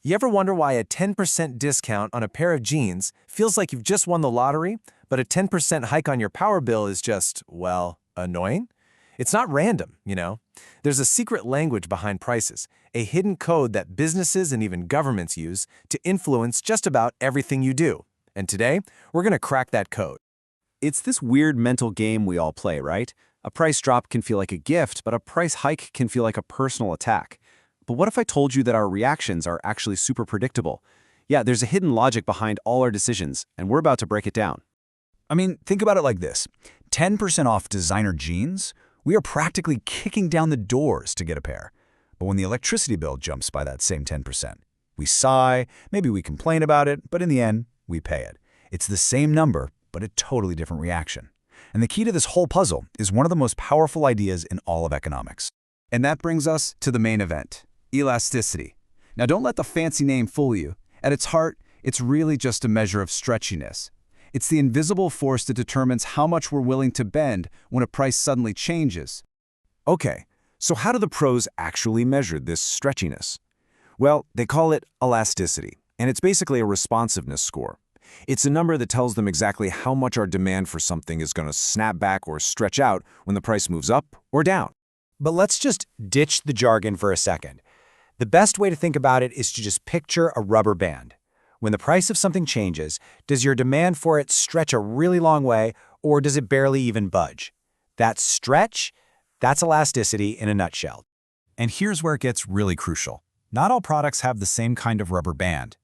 You ever wonder why a 10% discount on a pair of jeans feels like you've just won the lottery, but a 10% hike on your power bill is just, well, annoying? It's not random, you know. There's a secret language behind prices, a hidden code that businesses and even governments use to influence just about everything you do. And today, we're going to crack that code. It's this weird mental game we all play, right? A price drop can feel like a gift, but a price hike can feel like a personal attack. But what if I told you that our reactions are actually super predictable? Yeah, there's a hidden logic behind all our decisions, and we're about to break it down. I mean, think about it like this. 10% off designer jeans? We are practically kicking down the doors to get a pair. But when the electricity bill jumps by that same 10%, we sigh, maybe we complain about it, but in the end, we pay it. It's the same number, but a totally different reaction. And the key to this whole puzzle is one of the most powerful ideas in all of economics. And that brings us to the main event, elasticity. Now don't let the fancy name fool you. At its heart, it's really just a measure of stretchiness. It's the invisible force that determines how much we're willing to bend when a price suddenly changes. Okay, so how do the pros actually measure this stretchiness? Well, they call it elasticity, and it's basically a responsiveness score. It's a number that tells them exactly how much our demand for something is going to snap back or stretch out when the price moves up or down. But let's just ditch the jargon for a second. The best way to think about it is to just picture a rubber band. When the price of something changes, does your demand for it stretch a really long way, or does it barely even budge? That stretch, that's elasticity in a nutshell. And here's where it gets really crucial. Not all products have the same kind of rubber band.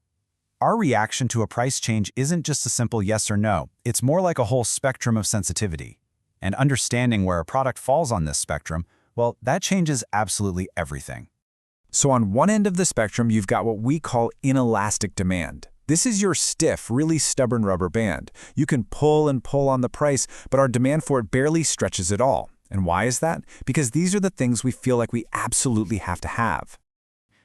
Our reaction to a price change isn't just a simple yes or no. It's more like a whole spectrum of sensitivity. And understanding where a product falls on this spectrum, well, that changes absolutely everything. So on one end of the spectrum, you've got what we call inelastic demand. This is your stiff, really stubborn rubber band. You can pull and pull on the price, but our demand for it barely stretches at all. And why is that? Because these are the things we feel like we absolutely have to have.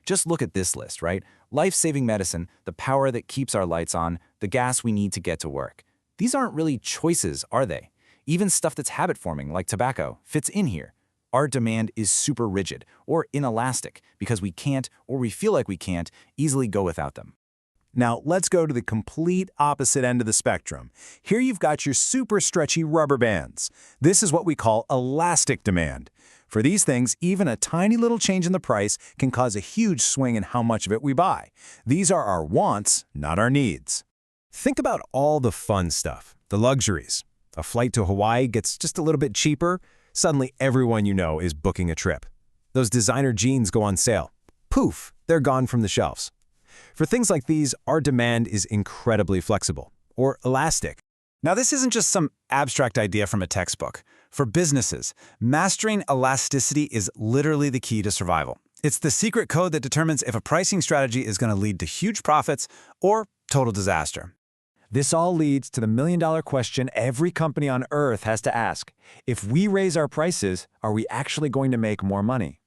Just look at this list, right? Life-saving medicine, the power that keeps our lights on, the gas we need to get to work. These aren't really choices, are they? Even stuff that's habit-forming, like tobacco, fits in here. Our demand is super rigid or inelastic because we can't, or we feel like we can't, easily go without them. Now, let's go to the complete opposite end of the spectrum. Here you've got your super stretchy rubber bands. This is what we call elastic demand. For these things, even a tiny little change in the price can cause a huge swing in how much of it we buy. These are our wants, not our needs. Think about all the fun stuff, the luxuries. A flight to Hawaii gets just a little bit cheaper. Suddenly, everyone you know is booking a trip. Those designer jeans go on sale. Poof, they're gone from the shelves. For things like these, our demand is incredibly flexible, or elastic. Now, this isn't just some abstract idea from a textbook. For businesses, mastering elasticity is literally the key to survival. It's the secret code that determines if a pricing strategy is going to lead to huge profits or total disaster. This all leads to the million-dollar question every company on Earth has to ask. If we raise our prices, are we actually going to make more money?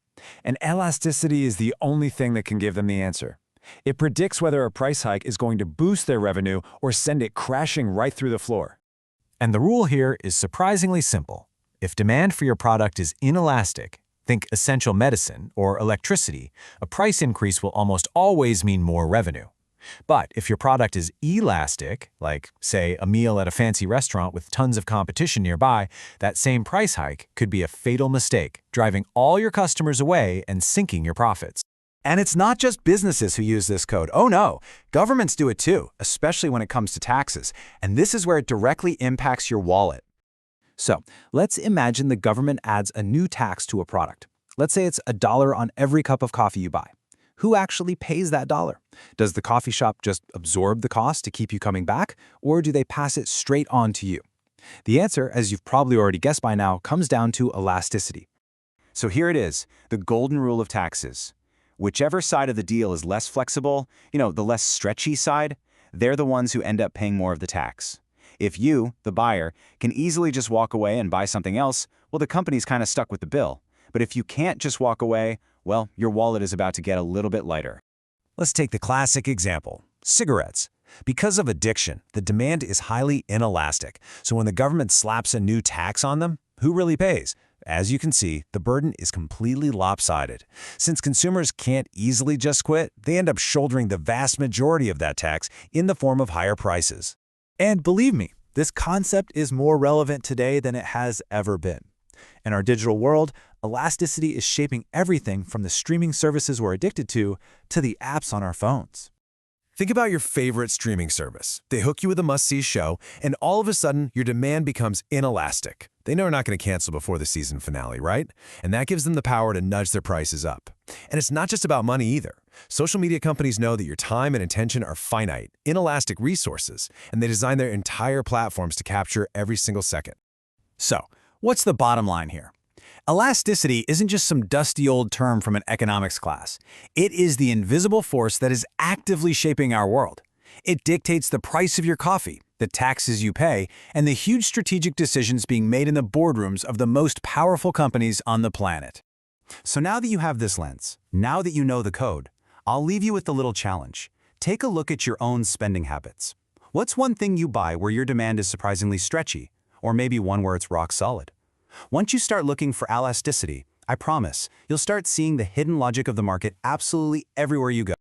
And elasticity is the only thing that can give them the answer. It predicts whether a price hike is going to boost their revenue or send it crashing right through the floor. And the rule here is surprisingly simple. If demand for your product is inelastic, think essential medicine or electricity, a price increase will almost always mean more revenue. But if your product is elastic, like, say, a meal at a fancy restaurant with tons of competition nearby, that same price hike could be a fatal mistake, driving all your customers away and sinking your profits. And it's not just businesses who use this code. Oh no, governments do it too, especially when it comes to taxes. And this is where it directly impacts your wallet. So, let's imagine the government adds a new tax to a product. Let's say it's $1 on every cup of coffee you buy. Who actually pays that dollar? Does the coffee shop just absorb the cost to keep you coming back, or do they pass it straight on to you? The answer, as you've probably already guessed by now, comes down to elasticity. So here it is, the golden rule of taxes. Whichever side of the deal is less flexible, the less stretchy side, they're the ones who end up paying more of the tax. If you, the buyer, can easily just walk away and buy something else, well, the company's kind of stuck with the bill. But if you can't just walk away, well, your wallet is about to get a little bit lighter. Let's take the classic example, cigarettes. Because of addiction, the demand is highly inelastic. So when the government slaps a new tax on them, who really pays? As you can see, the burden is completely lopsided. Since consumers can't easily just quit, they end up shouldering the vast majority of that tax in the form of higher prices. And believe me, this concept is more relevant today than it has ever been. In our digital world, elasticity is shaping everything from the streaming services we're addicted to the apps on our phones. Think about your favorite streaming service. They hook you with a must-see show, and all of a sudden, your demand becomes inelastic. They know they're not going to cancel before the season finale, right? And that gives them the power to nudge their prices up. And it's not just about money either. Social media companies know that your time and attention are finite, inelastic resources, and they design their entire platforms to capture every single second. So, what's the bottom line here? Elasticity isn't just some dusty old term from an economics class. It is the invisible force that is actively shaping our world. It dictates the price of your coffee, the taxes you pay, and the huge strategic decisions being made in the boardrooms of the most powerful companies on the planet. So now that you have this lens, now that you know the code, I'll leave you with the little challenge. Take a look at your own spending habits. What's one thing you buy where your demand is surprisingly stretchy, or maybe one where it's rock solid? Once you start looking for elasticity, I promise, you'll start seeing the hidden logic of the market absolutely everywhere you go.